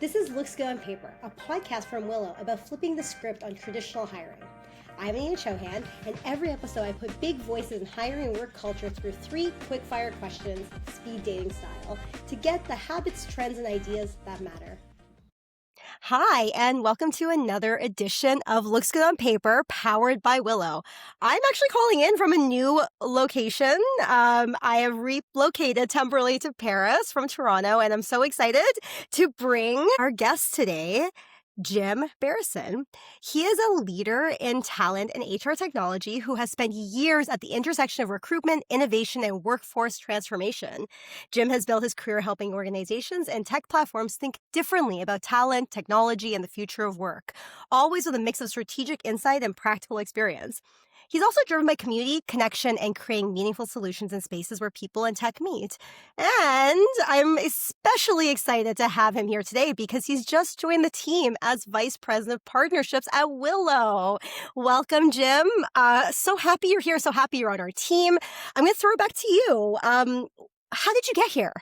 This is Looks Good on Paper, a podcast from Willo about flipping the script on traditional hiring. I'm Anita Chohan, and every episode I put big voices in hiring and work culture through 3 quick-fire questions, speed dating style, to get the habits, trends, and ideas that matter. Hi, and welcome to another edition of Looks Good on Paper, powered by Willo. I'm actually calling in from a new location. I have relocated temporarily to Paris from Toronto, and I'm so excited to bring our guest today, Jim Berrisford. He is a leader in talent and HR technology who has spent years at the intersection of recruitment, innovation, and workforce transformation. Jim has built his career helping organizations and tech platforms think differently about talent, technology, and the future of work, always with a mix of strategic insight and practical experience. He's also driven by community, connection, and creating meaningful solutions in spaces where people and tech meet. And I'm especially excited to have him here today because he's just joined the team as Vice President of Partnerships at Willo. Welcome, Jim. So happy you're here. So happy you're on our team. I'm going to throw it back to you. How did you get here?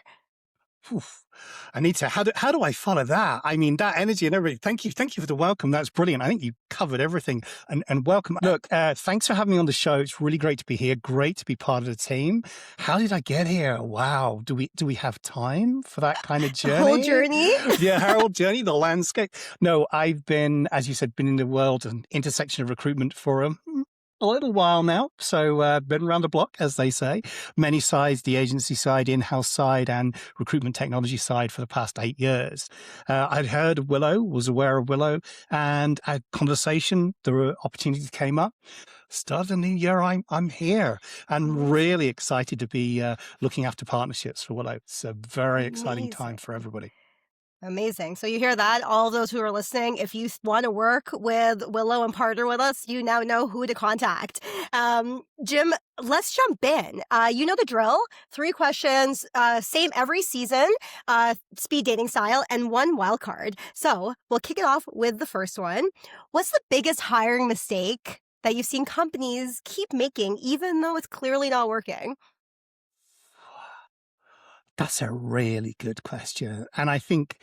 Oof. Anita, how do I follow that? I mean, that energy and everything. Thank you for the welcome. That's brilliant. I think you covered everything. And welcome. Look, thanks for having me on the show. It's really great to be here. Great to be part of the team. How did I get here? Wow. Do we have time for that kind of journey? Whole journey? Yeah, our whole journey, the landscape. No, I've been, as you said, been in the world and intersection of recruitment for a little while now. So been around the block, as they say. Many sides, the agency side, in-house side, and recruitment technology side for the past 8 years. I'd heard of Willo, was aware of Willo, and a conversation, the opportunity came up. Started a new year, I'm here and really excited to be looking after partnerships for Willo. It's a very exciting time for everybody. Amazing. So you hear that, all those who are listening, if you want to work with Willo and partner with us, you now know who to contact. Jim, let's jump in. You know the drill. 3 questions, same every season, speed dating style, and 1 wild card. So we'll kick it off with the first one. What's the biggest hiring mistake that you've seen companies keep making, even though it's clearly not working? That's a really good question. And I think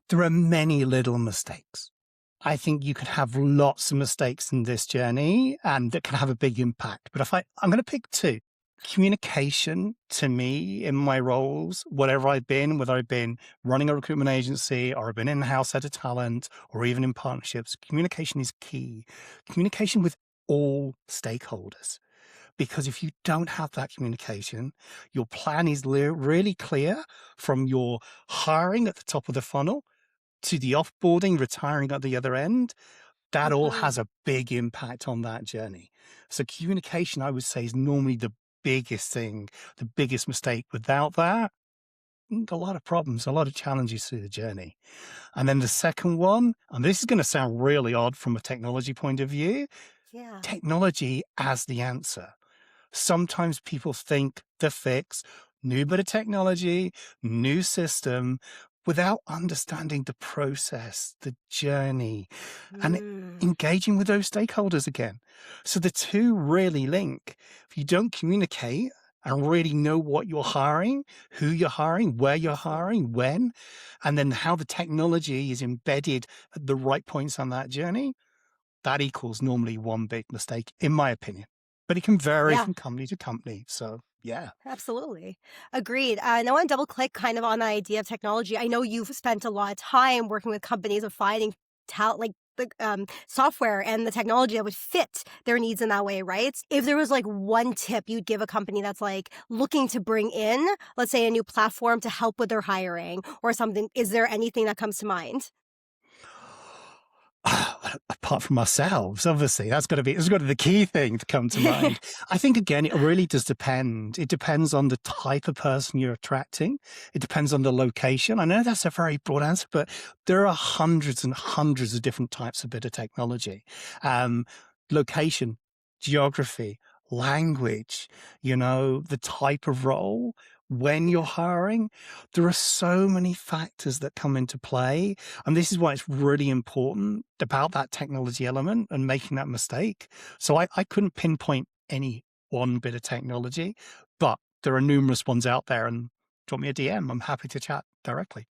there are many little mistakes. I think you could have lots of mistakes in this journey and that can have a big impact. But I'm going to pick 2. Communication to me in my roles, whatever I've been, whether I've been running a recruitment agency or I've been in-house head of talent or even in partnerships, communication is key. Communication with all stakeholders. Because if you don't have that communication, your plan is really clear from your hiring at the top of the funnel to the offboarding, retiring at the other end. That all has a big impact on that journey. So communication, I would say, is normally the biggest thing, the biggest mistake. Without that, a lot of problems, a lot of challenges through the journey. And then the second one, and this is going to sound really odd from a technology point of view, technology as the answer. Sometimes people think the fix, new bit of technology, new system, without understanding the process, the journey, and engaging with those stakeholders again. So the 2 really link. If you don't communicate and really know what you're hiring, who you're hiring, where you're hiring, when, and then how the technology is embedded at the right points on that journey, that equals normally 1 big mistake, in my opinion. But it can vary from company to company. So, yeah. Absolutely. Agreed. And I want to double click kind of on the idea of technology. I know you've spent a lot of time working with companies of finding the software and the technology that would fit their needs in that way, right? If there was like 1 tip you'd give a company that's like looking to bring in, let's say, a new platform to help with their hiring or something, is there anything that comes to mind? Apart from ourselves, obviously, that's got to be the key thing to come to mind. I think, again, it really does depend. It depends on the type of person you're attracting. It depends on the location. I know that's a very broad answer, but there are hundreds and hundreds of different types of bit of technology. Location, geography, language, the type of role, when you're hiring. There are so many factors that come into play. And this is why it's really important about that technology element and making that mistake. So I couldn't pinpoint any 1 bit of technology, but there are numerous ones out there. And drop me a DM. I'm happy to chat directly.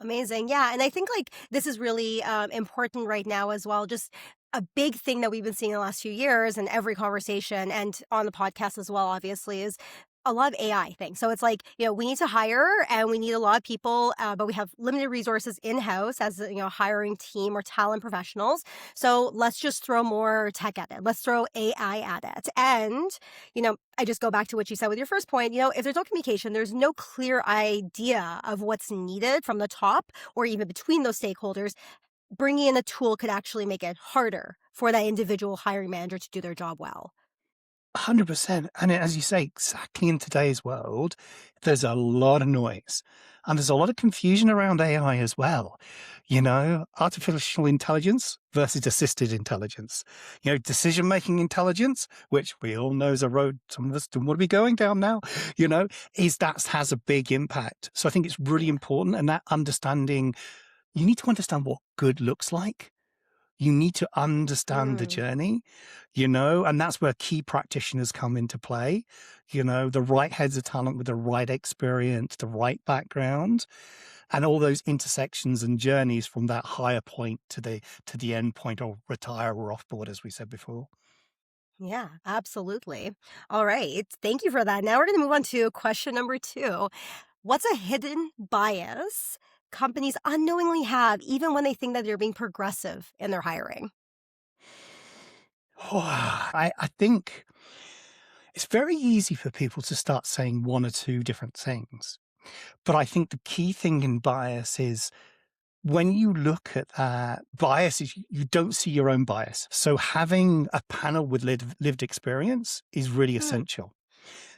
Amazing. Yeah. And I think like this is really important right now as well. Just a big thing that we've been seeing in the last few years and every conversation and on the podcast as well, obviously, is a lot of AI things. So it's like, we need to hire and we need a lot of people, but we have limited resources in house as a, hiring team or talent professionals. So let's just throw more tech at it. Let's throw AI at it. And, I just go back to what you said with your first point. If there's no communication, there's no clear idea of what's needed from the top or even between those stakeholders. Bringing in a tool could actually make it harder for that individual hiring manager to do their job well. 100%. And as you say, exactly in today's world, there's a lot of noise and there's a lot of confusion around AI as well. Artificial intelligence versus assisted intelligence, decision-making intelligence, which we all know is a road some of us don't want to be going down now, has a big impact. So I think it's really important. And that understanding, you need to understand what good looks like. You need to understand the journey, and that's where key practitioners come into play, the right heads of talent with the right experience, the right background, and all those intersections and journeys from that higher point to the end point, or retire or offboard, as we said before. Yeah, absolutely. All right. Thank you for that. Now we're going to move on to question number 2. What's a hidden bias companies unknowingly have, even when they think that they're being progressive in their hiring? I think it's very easy for people to start saying one or two different things. But I think the key thing in bias is when you look at that bias, is you don't see your own bias. So having a panel with lived experience is really essential.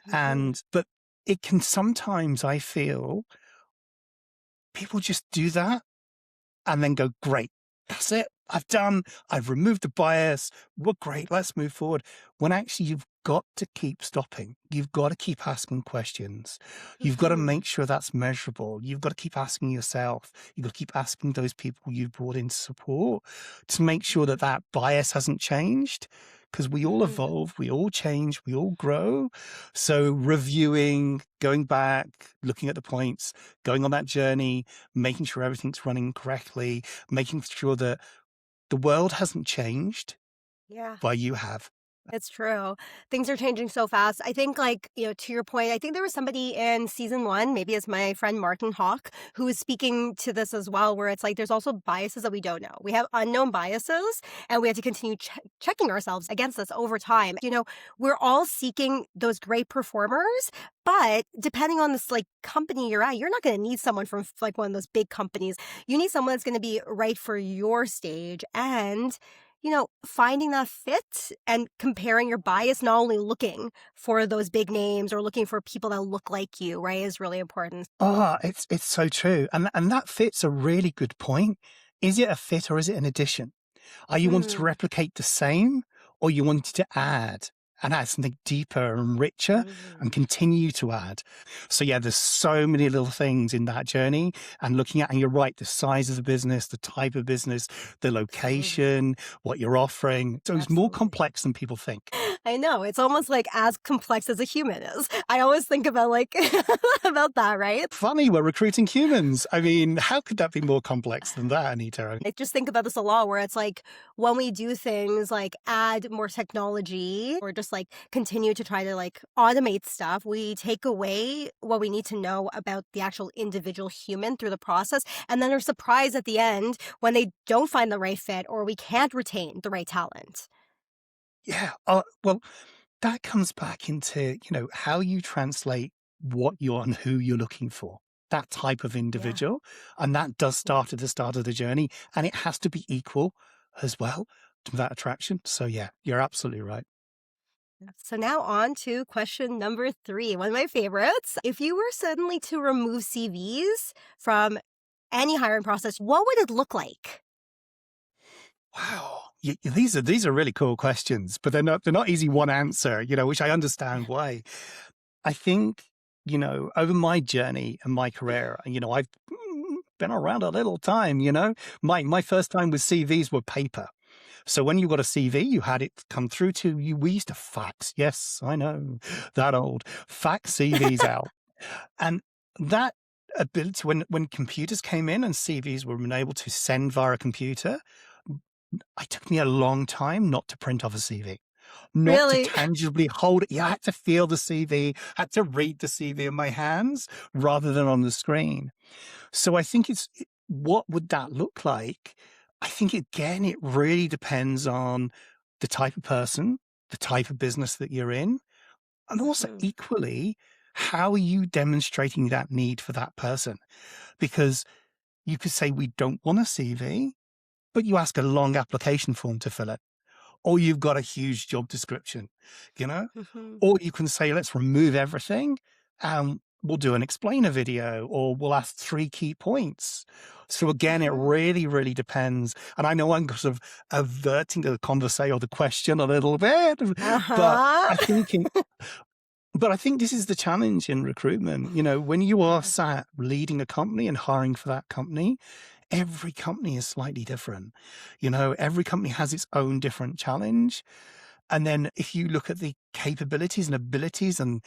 But it can sometimes, I feel, people just do that and then go, great, that's it. I've removed the bias. We're great. Let's move forward. When actually you've got to keep stopping. You've got to keep asking questions. You've got to make sure that's measurable. You've got to keep asking yourself. You've got to keep asking those people you've brought in support to make sure that that bias hasn't changed. Because we all evolve, we all change, we all grow. So reviewing, going back, looking at the points, going on that journey, making sure everything's running correctly, making sure that the world hasn't changed, Yeah. but you have. It's true. Things are changing so fast. I think, to your point, I think there was somebody in season 1, maybe it's my friend Martin Hawk, who was speaking to this as well, where it's like there's also biases that we don't know. We have unknown biases, and we have to continue checking ourselves against this over time. We're all seeking those great performers, but depending on this company you're at, you're not going to need someone from one of those big companies. You need someone that's going to be right for your stage and finding that fit and comparing your bias, not only looking for those big names or looking for people that look like you, right, is really important. It's so true. And that fit's a really good point. Is it a fit or is it an addition? Are you wanting to replicate the same, or you wanted to add something deeper and richer and continue to add? So yeah, there's so many little things in that journey, and looking at, and you're right, the size of the business, the type of business, the location, what you're offering. So it's more complex than people think. I know. It's almost as complex as a human is. I always think about about that, right? Funny, we're recruiting humans. I mean, how could that be more complex than that, Anita? I just think about this a lot, where it's when we do things add more technology or just continue to try to automate stuff, we take away what we need to know about the actual individual human through the process, and then are surprised at the end when they don't find the right fit or we can't retain the right talent. Yeah. Well, that comes back into, how you translate what you're and who you're looking for, that type of individual. Yeah. And that does start at the start of the journey, and it has to be equal as well to that attraction. So yeah, you're absolutely right. So now on to question number 3, one of my favorites. If you were suddenly to remove CVs from any hiring process, what would it look like? Wow. These are really cool questions, but they're not easy one answer, which I understand why. I think, over my journey and my career, I've been around a little time, my first time with CVs were paper. So when you got a CV, you had it come through to you. We used to fax. Yes, I know, that old fax CVs out. And that ability, when computers came in and CVs were able to send via a computer, it took me a long time not to print off a CV. Not to Really? tangibly hold it. Yeah, I had to feel the CV, had to read the CV in my hands rather than on the screen. So I think what would that look like? I think, again, it really depends on the type of person, the type of business that you're in, and also Mhm. equally, how are you demonstrating that need for that person? Because you could say, we don't want a CV, but you ask a long application form to fill it, or you've got a huge job description, you know? Mhm. Or you can say, let's remove everything and we'll do an explainer video, or we'll ask 3 key points. So again, it Mhm. really, really depends. And I know I'm sort of averting the conversation or the question a little bit, but Uh-huh. I think but I think this is the challenge in recruitment. You know, when you are Yeah. sat leading a company and hiring for that company, every company is slightly different. You know, every company has its own different challenge. And then if you look at the capabilities and abilities and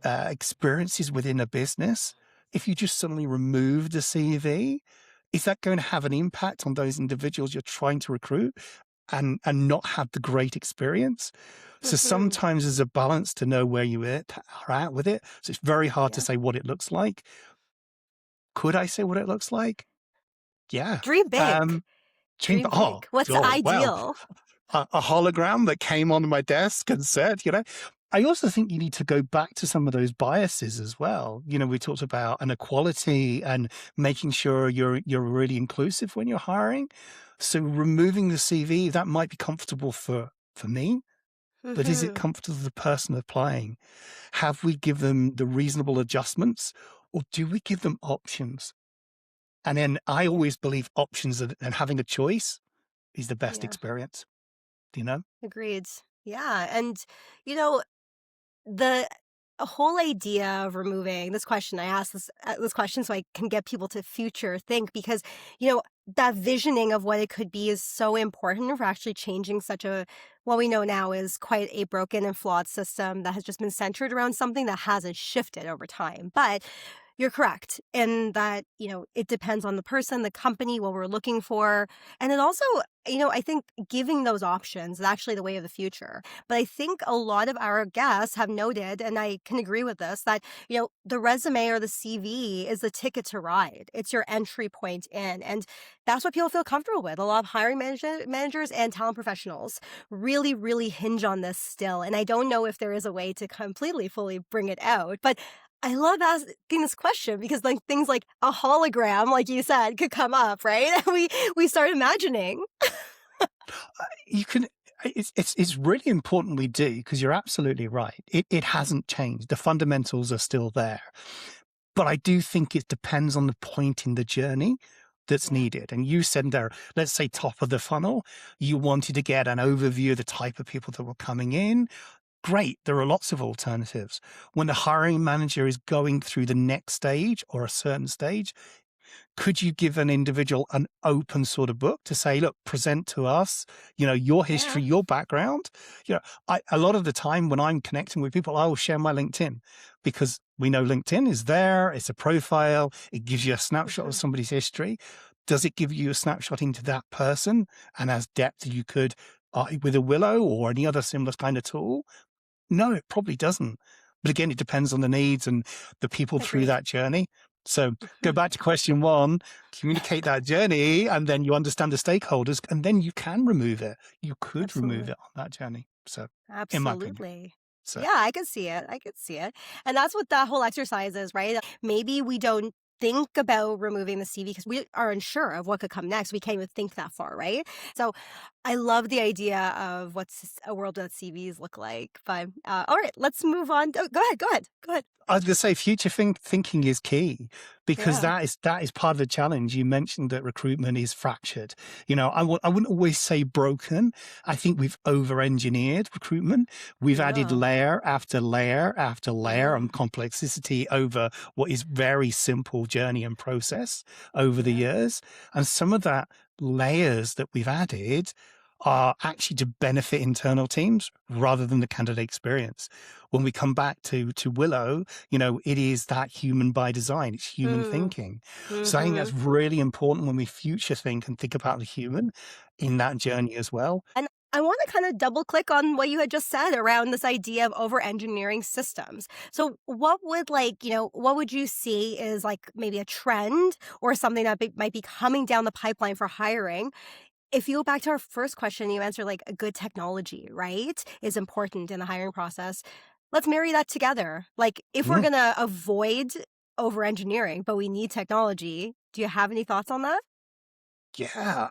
experiences within a business, if you just suddenly remove the CV, is that going to have an impact on those individuals you're trying to recruit and not have the great experience? So Mhm. sometimes there's a balance to know where you are at with it. So it's very hard to Yeah. say what it looks like. Could I say what it looks like? Yeah. Dream big. Um, Dream oh, big. What's oh, well, ideal? a hologram that came on my desk and said, I also think you need to go back to some of those biases as well. You know, we talked about inequality and making sure you're really inclusive when you're hiring. So removing the CV, that might be comfortable for me, but is it Mhm. comfortable for the person applying? Have we given them the reasonable adjustments, or do we give them options? And then I Yeah. always believe options and having a choice is the best Yeah. experience. Do you know? Agreed. Yeah. And, you know, the a whole idea of removing this question, I asked this question so I can get people to future think, because that visioning of what it could be is so important for actually changing such a, what we know now is quite a broken and flawed system that has just been centered around something that hasn't shifted over time. But you're correct in that, it depends on the person, the company, what we're looking for. And it also, I think giving those options is actually the way of the future. But I think a lot of our guests have noted, and I can agree with this, that, the resume or the CV is the ticket to ride. It's your entry point in. And that's what people feel comfortable with. A lot of hiring managers and talent professionals really, really hinge on this still. And I don't know if there is a way to completely, fully bring it out. But I love asking this question because like things like a hologram, like you said, could come up, right? And we start imagining. You can. It's really important we do, because you're absolutely right. It hasn't changed. The fundamentals are still there, but I do think it depends on the point in the journey that's Yeah. needed. And you said there, let's say top of the funnel, you wanted to get an overview of the type of people that were coming in. Great. There are lots of alternatives. When the hiring manager is going through the next stage or a certain stage, could you give an individual an open sort of book to say, look, present to us, your history, Yeah. your background? A lot of the time when I'm connecting with people, I will share my LinkedIn, because we know LinkedIn is there. It's a profile. It gives you a snapshot of Mhm. somebody's history. Does it give you a snapshot into that person and as depth as you could with a Willo or any other similar kind of tool? No, it probably doesn't. But again, it depends on the needs and the people through Agreed. that journey. So go Mhm. back to question one, communicate that journey, and then you understand the stakeholders, and then you can remove it. You could remove Absolutely. it on that journey. So, in my opinion. Absolutely. So, Yeah, I could see it. I could see it. And that's what that whole exercise is, right? Maybe we don't think about removing the CV because we are unsure of what could come next. We can't even think that far, right? So I love the idea of what's a world that CVs look like. But all right, let's move on. Oh, go ahead. Go ahead. Go ahead. I was going to say future thinking is key, because Yeah. that is part of the challenge. You mentioned that recruitment is fractured. I wouldn't always say broken. I think we've over-engineered recruitment. We've added Yeah. layer after layer after layer Mm-hmm. and complexity over what is very simple journey and process over the Yeah. years. And some of that layers that we've added are actually to benefit internal teams rather than the candidate experience. When we come back to Willo, it is that human by design. It's human thinking. So I think that's really important when we future think and think about the human in that journey as well. And I want to kind of double click on what you had just said around this idea of over engineering systems. So what would what would you see is like maybe a trend or something that might be coming down the pipeline for hiring? If you go back to our first question, you answered like a good technology, right, is important in the hiring process. Let's marry that together. Like if we're going to avoid over engineering, but we need technology, do you have any thoughts on that? Yeah,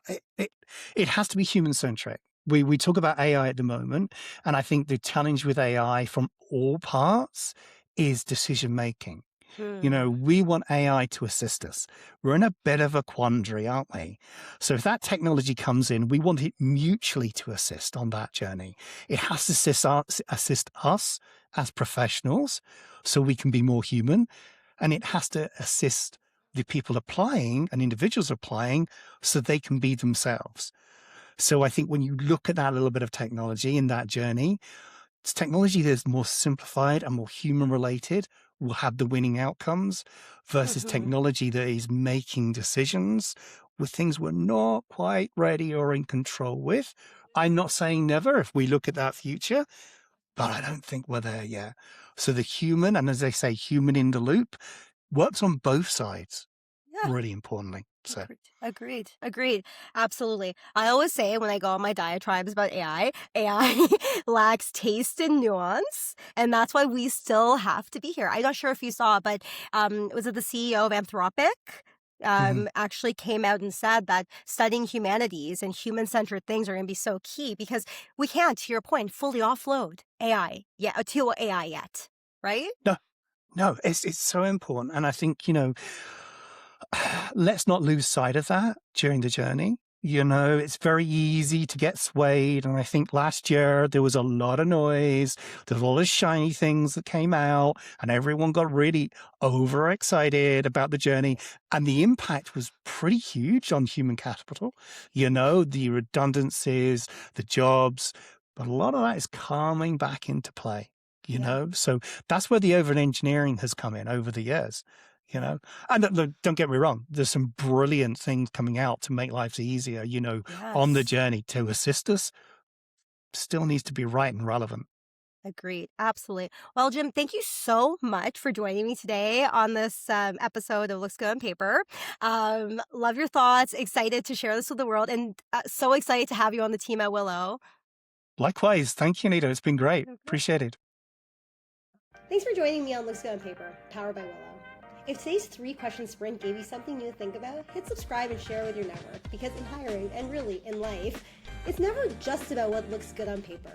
it has to be human-centric. We talk about AI at the moment, and I think the challenge with AI from all parts is decision making. We want AI to assist us. We're in a bit of a quandary, aren't we? So if that technology comes in, we want it mutually to assist on that journey. It has to assist us as professionals so we can be more human, and it has to assist the people applying and individuals applying so they can be themselves. So I think when you look at that little bit of technology in that journey, it's technology that's more simplified and more human related will have the winning outcomes versus technology that is making decisions with things we're not quite ready or in control with. I'm not saying never if we look at that future, but I don't think we're there yet. So the human, and as they say, human in the loop, works on both sides, Yeah. really importantly. So Agreed. Absolutely. I always say when I go on my diatribes about AI lacks taste and nuance, and that's why we still have to be here. I'm not sure if you saw, but was it the CEO of Anthropic? Actually came out and said that studying humanities and human-centered things are going to be so key because we can't, to your point, fully offload AI to AI yet, right? no, it's so important. And I think, let's not lose sight of that during the journey. It's very easy to get swayed. And I think last year there was a lot of noise. There was all the shiny things that came out and everyone got really overexcited about the journey. And the impact was pretty huge on human capital, the redundancies, the jobs, but a lot of that is coming back into play, So that's where the over engineering has come in over the years. And look, don't get me wrong, there's some brilliant things coming out to make lives easier, on the journey to assist us. Still needs to be right and relevant. Agreed. Absolutely. Well, Jim, thank you so much for joining me today on this episode of Looks Good on Paper. Love your thoughts. Excited to share this with the world, and so excited to have you on the team at Willo. Likewise. Thank you, Nita. It's been great. Appreciate it. Thanks for joining me on Looks Good on Paper, powered by Willo. If today's 3-question sprint gave you something new to think about, hit subscribe and share with your network, because in hiring, and really in life, it's never just about what looks good on paper.